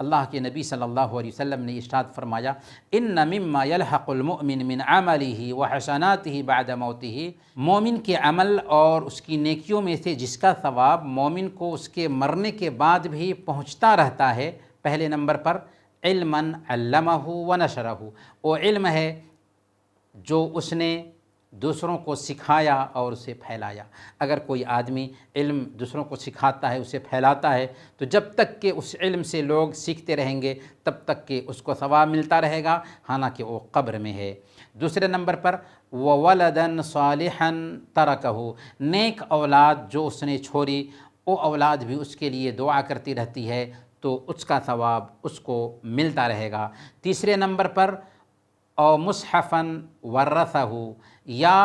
اللہ کے نبی صلی اللہ علیہ وسلم نے ارشاد فرمایا ان مما یلحق المؤمن من عملہ وحسناتہ بعد موتہ، مومن کے عمل اور اس کی نیکیوں میں سے جس کا ثواب مومن کو اس کے مرنے کے بعد بھی پہنچتا رہتا ہے، پہلے نمبر پر علما علمہ ونشرہ، وہ علم ہے جو اس نے دوسروں کو سکھایا اور اسے پھیلایا۔ اگر کوئی آدمی علم دوسروں کو سکھاتا ہے، اسے پھیلاتا ہے، تو جب تک کہ اس علم سے لوگ سیکھتے رہیں گے تب تک کہ اس کو ثواب ملتا رہے گا، حالانکہ وہ قبر میں ہے۔ دوسرے نمبر پر وَوَلَدًا صَالِحًا تَرَكَهُ، نیک اولاد جو اس نے چھوڑی، وہ اولاد بھی اس کے لیے دعا کرتی رہتی ہے تو اس کا ثواب اس کو ملتا رہے گا۔ تیسرے نمبر پر او مصحفاً ورثہ، یا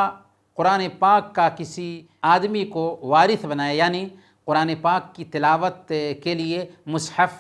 قرآن پاک کا کسی آدمی کو وارث بنایا، یعنی قرآن پاک کی تلاوت کے لیے مصحف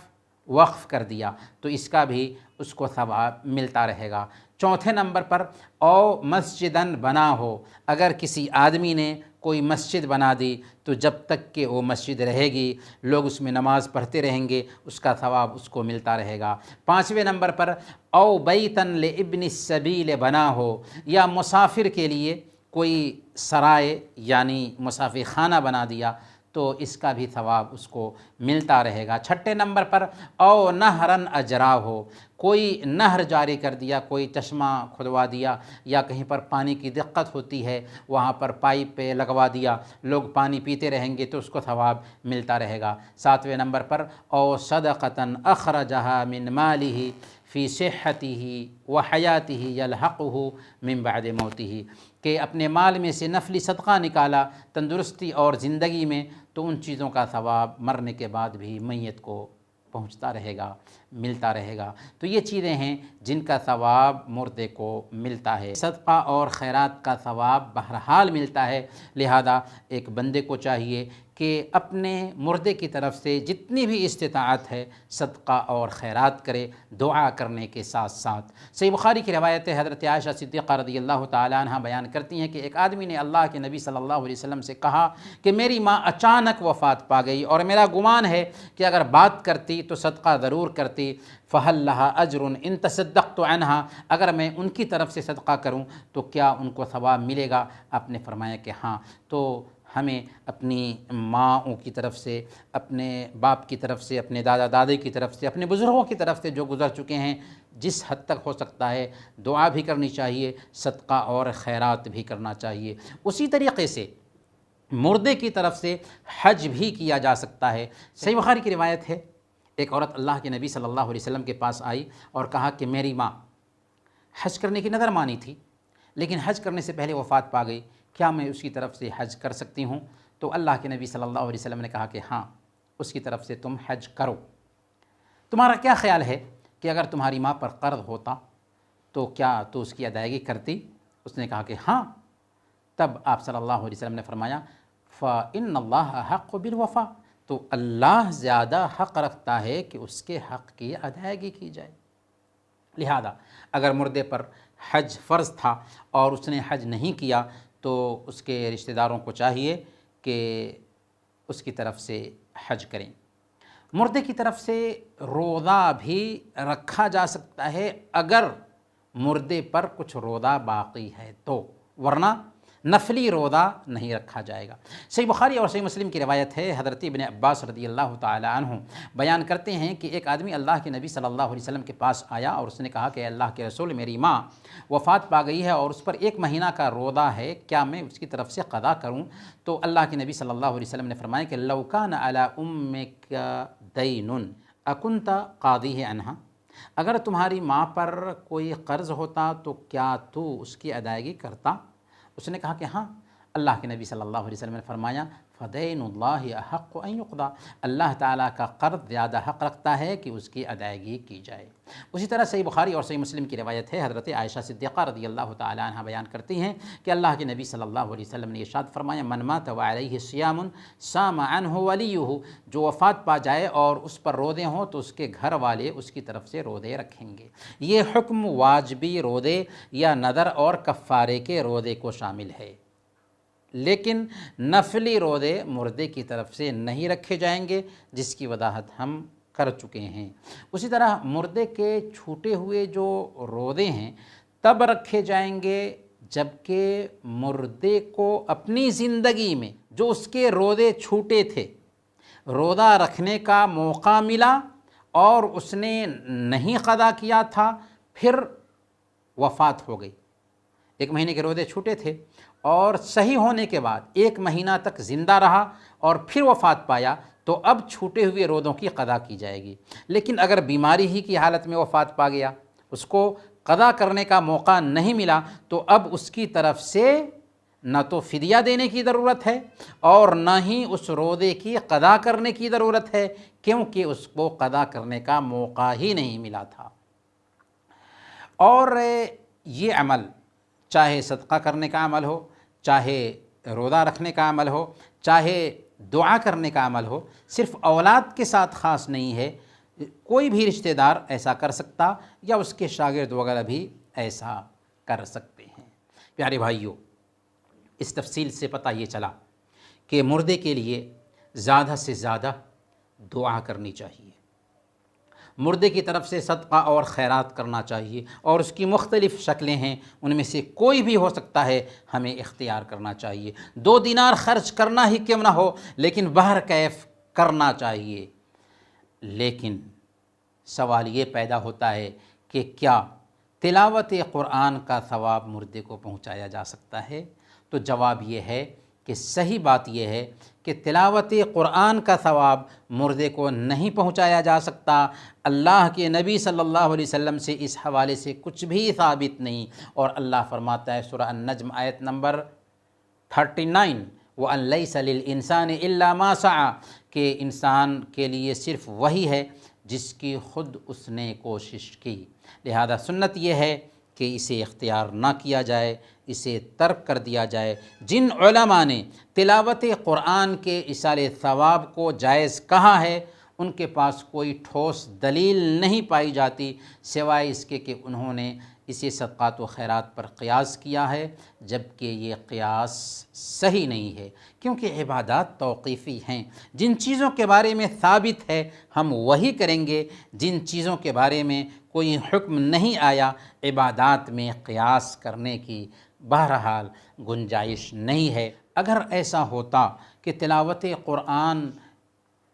وقف کر دیا تو اس کا بھی اس کو ثواب ملتا رہے گا۔ چوتھے نمبر پر او مسجداً بنا ہو، اگر کسی آدمی نے کوئی مسجد بنا دی تو جب تک کہ وہ مسجد رہے گی، لوگ اس میں نماز پڑھتے رہیں گے، اس کا ثواب اس کو ملتا رہے گا۔ پانچویں نمبر پر او بیتاً لابن السبیل بنا ہو، یا مسافر کے لیے کوئی سرائے یعنی مسافر خانہ بنا دیا تو اس کا بھی ثواب اس کو ملتا رہے گا۔ چھٹے نمبر پر او نہراً اجرا ہو، کوئی نہر جاری کر دیا، کوئی چشمہ کھدوا دیا، یا کہیں پر پانی کی دقت ہوتی ہے وہاں پر پائپ پہ لگوا دیا، لوگ پانی پیتے رہیں گے تو اس کو ثواب ملتا رہے گا۔ ساتویں نمبر پر او صدقۃ اخرجہا من مالہ فی صحتہ وحیاتہ یلحقہ من بعد موتہ، کہ اپنے مال میں سے نفلی صدقہ نکالا تندرستی اور زندگی میں، تو ان چیزوں کا ثواب مرنے کے بعد بھی میت کو پہنچتا رہے گا، ملتا رہے گا۔ تو یہ چیزیں ہیں جن کا ثواب مردے کو ملتا ہے۔ صدقہ اور خیرات کا ثواب بہرحال ملتا ہے، لہذا ایک بندے کو چاہیے کہ اپنے مردے کی طرف سے جتنی بھی استطاعت ہے صدقہ اور خیرات کرے، دعا کرنے کے ساتھ ساتھ۔ صحیح بخاری کی روایت ہے، حضرت عائشہ صدیقہ رضی اللہ تعالیٰ عنہ بیان کرتی ہیں کہ ایک آدمی نے اللہ کے نبی صلی اللہ علیہ وسلم سے کہا کہ میری ماں اچانک وفات پا گئی اور میرا گمان ہے کہ اگر بات کرتی تو صدقہ ضرور کرتی، فَهَلْ لَهَا أَجْرٌ إِن تَصَدَّقْتُ عَنْهَا، اگر میں ان کی طرف سے صدقہ کروں تو کیا ان کو ثواب ملے گا؟ آپ نے فرمایا کہ ہاں۔ تو ہمیں اپنی ماؤں کی طرف سے، اپنے باپ کی طرف سے، اپنے دادا دادی کی طرف سے، اپنے بزرگوں کی طرف سے جو گزر چکے ہیں، جس حد تک ہو سکتا ہے دعا بھی کرنی چاہیے، صدقہ اور خیرات بھی کرنا چاہیے۔ اسی طریقے سے مردے کی طرف سے حج بھی کیا جا سکتا ہے۔ صحیح بخاری کی روایت ہے، ایک عورت اللہ کے نبی صلی اللہ علیہ وسلم کے پاس آئی اور کہا کہ میری ماں حج کرنے کی نظر مانی تھی لیکن حج کرنے سے پہلے وفات پا گئی، کیا میں اس کی طرف سے حج کر سکتی ہوں؟ تو اللہ کے نبی صلی اللہ علیہ وسلم نے کہا کہ ہاں، اس کی طرف سے تم حج کرو۔ تمہارا کیا خیال ہے کہ اگر تمہاری ماں پر قرض ہوتا تو کیا تو اس کی ادائیگی کرتی؟ اس نے کہا کہ ہاں۔ تب آپ صلی اللہ علیہ وسلم نے فرمایا فَإِنَّ اللَّهَ حَقُّ بِالْوَفَاءِ، تو اللہ زیادہ حق رکھتا ہے کہ اس کے حق کی ادائیگی کی جائے۔ لہذا اگر مردے پر حج فرض تھا اور اس نے حج نہیں کیا تو اس کے رشتہ داروں کو چاہیے کہ اس کی طرف سے حج کریں۔ مردے کی طرف سے روزہ بھی رکھا جا سکتا ہے اگر مردے پر کچھ روزہ باقی ہے تو، ورنہ نفلی روزہ نہیں رکھا جائے گا۔ صحیح بخاری اور صحیح مسلم کی روایت ہے، حضرت ابن عباس رضی اللہ تعالیٰ عنہ بیان کرتے ہیں کہ ایک آدمی اللہ کے نبی صلی اللہ علیہ وسلم کے پاس آیا اور اس نے کہا کہ اللہ کے رسول، میری ماں وفات پا گئی ہے اور اس پر 1 مہینہ کا روزہ ہے، کیا میں اس کی طرف سے قضا کروں؟ تو اللہ کے نبی صلی اللہ علیہ وسلم نے فرمایا کہ لو کان علی امک دین اکنت قاضیہ عنہا، اگر تمہاری ماں پر کوئی قرض ہوتا تو کیا تو اس کی ادائیگی کرتا؟ اس نے کہا کہ ہاں۔ اللہ کے نبی صلی اللہ علیہ وسلم نے فرمایا فَدَيْنُ اللَّهِ أَحَقُّ أَن يُقْضَى، اللہ تعالیٰ کا قرض زیادہ حق رکھتا ہے کہ اس کی ادائیگی کی جائے۔ اسی طرح صحیح بخاری اور صحیح مسلم کی روایت ہے، حضرت عائشہ صدیقہ رضی اللہ تعالیٰ عنہ بیان کرتی ہیں کہ اللہ کے نبی صلی اللہ علیہ وسلم نے ارشاد فرمایا من مات وعلیہ صیام صام عنہ ولیہ، جو وفات پا جائے اور اس پر روزے ہوں تو اس کے گھر والے اس کی طرف سے روزے رکھیں گے۔ یہ حکم واجبی روزے یا نذر اور کفارے کے روزے کو شامل ہے، لیکن نفلی روزے مردے کی طرف سے نہیں رکھے جائیں گے، جس کی وضاحت ہم کر چکے ہیں۔ اسی طرح مردے کے چھوٹے ہوئے جو رودے ہیں تب رکھے جائیں گے جب کہ مردے کو اپنی زندگی میں جو اس کے رودے چھوٹے تھے روزہ رکھنے کا موقع ملا اور اس نے نہیں قضا کیا تھا، پھر وفات ہو گئی۔ 1 مہینے کے روزے چھوٹے تھے اور صحیح ہونے کے بعد 1 مہینہ تک زندہ رہا اور پھر وفات پایا، تو اب چھوٹے ہوئے روزوں کی قضا کی جائے گی۔ لیکن اگر بیماری ہی کی حالت میں وفات پا گیا، اس کو قضا کرنے کا موقع نہیں ملا، تو اب اس کی طرف سے نہ تو فدیہ دینے کی ضرورت ہے اور نہ ہی اس روزے کی قضا کرنے کی ضرورت ہے، کیونکہ اس کو قضا کرنے کا موقع ہی نہیں ملا تھا۔ اور یہ عمل چاہے صدقہ کرنے کا عمل ہو، چاہے روزہ رکھنے کا عمل ہو، چاہے دعا کرنے کا عمل ہو، صرف اولاد کے ساتھ خاص نہیں ہے، کوئی بھی رشتہ دار ایسا کر سکتا یا اس کے شاگرد وغیرہ بھی ایسا کر سکتے ہیں۔ پیارے بھائیوں، اس تفصیل سے پتہ یہ چلا کہ مردے کے لیے زیادہ سے زیادہ دعا کرنی چاہیے، مردے کی طرف سے صدقہ اور خیرات کرنا چاہیے، اور اس کی مختلف شکلیں ہیں، ان میں سے کوئی بھی ہو سکتا ہے، ہمیں اختیار کرنا چاہیے۔ 2 دینار خرچ کرنا ہی کیوں نہ ہو، لیکن بہر کیف کرنا چاہیے۔ لیکن سوال یہ پیدا ہوتا ہے کہ کیا تلاوت قرآن کا ثواب مردے کو پہنچایا جا سکتا ہے؟ تو جواب یہ ہے کہ صحیح بات یہ ہے کہ تلاوت قرآن کا ثواب مردے کو نہیں پہنچایا جا سکتا۔ اللہ کے نبی صلی اللہ علیہ وسلم سے اس حوالے سے کچھ بھی ثابت نہیں، اور اللہ فرماتا ہے سورہ النجم آیت نمبر 39، وَأَن لَيْسَ لِلْإِنسَانِ إِلَّا مَا سَعَى، کہ انسان کے لیے صرف وہی ہے جس کی خود اس نے کوشش کی۔ لہذا سنت یہ ہے کہ اسے اختیار نہ کیا جائے، اسے ترک کر دیا جائے۔ جن علماء نے تلاوت قرآن کے ایصال ثواب کو جائز کہا ہے، ان کے پاس کوئی ٹھوس دلیل نہیں پائی جاتی سوائے اس کے کہ انہوں نے اسے صدقات و خیرات پر قیاس کیا ہے، جبکہ یہ قیاس صحیح نہیں ہے، کیونکہ عبادات توقیفی ہیں۔ جن چیزوں کے بارے میں ثابت ہے ہم وہی کریں گے، جن چیزوں کے بارے میں کوئی حکم نہیں آیا، عبادات میں قیاس کرنے کی بہرحال گنجائش نہیں ہے۔ اگر ایسا ہوتا کہ تلاوت قرآن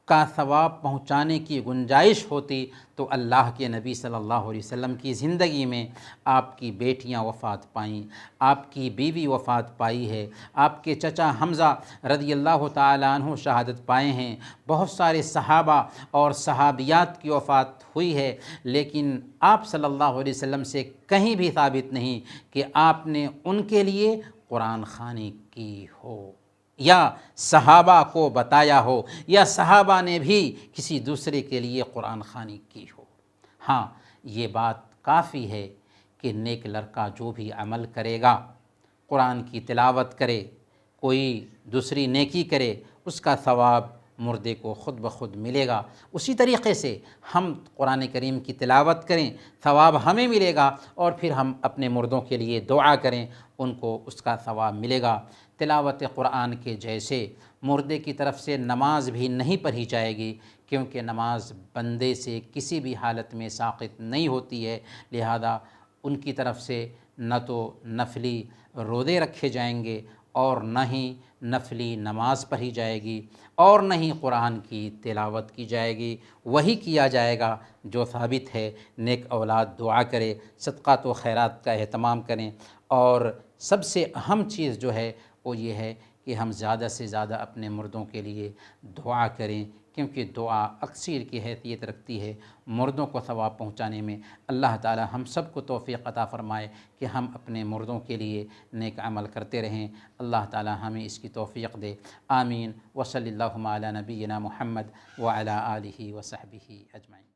کا ثواب پہنچانے کی گنجائش ہوتی تو اللہ کے نبی صلی اللہ علیہ وسلم کی زندگی میں آپ کی بیٹیاں وفات پائیں، آپ کی بیوی وفات پائی ہے، آپ کے چچا حمزہ رضی اللہ تعالیٰ عنہ شہادت پائے ہیں، بہت سارے صحابہ اور صحابیات کی وفات ہوئی ہے، لیکن آپ صلی اللہ علیہ وسلم سے کہیں بھی ثابت نہیں کہ آپ نے ان کے لیے قرآن خوانی کی ہو، یا صحابہ کو بتایا ہو، یا صحابہ نے بھی کسی دوسرے کے لیے قرآن خوانی کی ہو۔ ہاں، یہ بات کافی ہے کہ نیک لڑکا جو بھی عمل کرے گا، قرآن کی تلاوت کرے، کوئی دوسری نیکی کرے، اس کا ثواب مردے کو خود بخود ملے گا۔ اسی طریقے سے ہم قرآن کریم کی تلاوت کریں، ثواب ہمیں ملے گا، اور پھر ہم اپنے مردوں کے لیے دعا کریں، ان کو اس کا ثواب ملے گا۔ تلاوت قرآن کے جیسے مردے کی طرف سے نماز بھی نہیں پڑھی جائے گی، کیونکہ نماز بندے سے کسی بھی حالت میں ساقط نہیں ہوتی ہے، لہذا ان کی طرف سے نہ تو نفلی روزے رکھے جائیں گے، اور نہ ہی نفلی نماز پڑھی جائے گی، اور نہ ہی قرآن کی تلاوت کی جائے گی۔ وہی کیا جائے گا جو ثابت ہے۔ نیک اولاد دعا کرے، صدقات و خیرات کا اہتمام کریں، اور سب سے اہم چیز جو ہے وہ یہ ہے کہ ہم زیادہ سے زیادہ اپنے مردوں کے لیے دعا کریں، کیونکہ دعا اکثیر کی حیثیت رکھتی ہے مردوں کو ثواب پہنچانے میں۔ اللہ تعالی ہم سب کو توفیق عطا فرمائے کہ ہم اپنے مردوں کے لیے نیک عمل کرتے رہیں۔ اللہ تعالی ہمیں اس کی توفیق دے، آمین۔ وصلی اللہ علی نبینا محمد وعلی آلہ وصحبہ اجمعین۔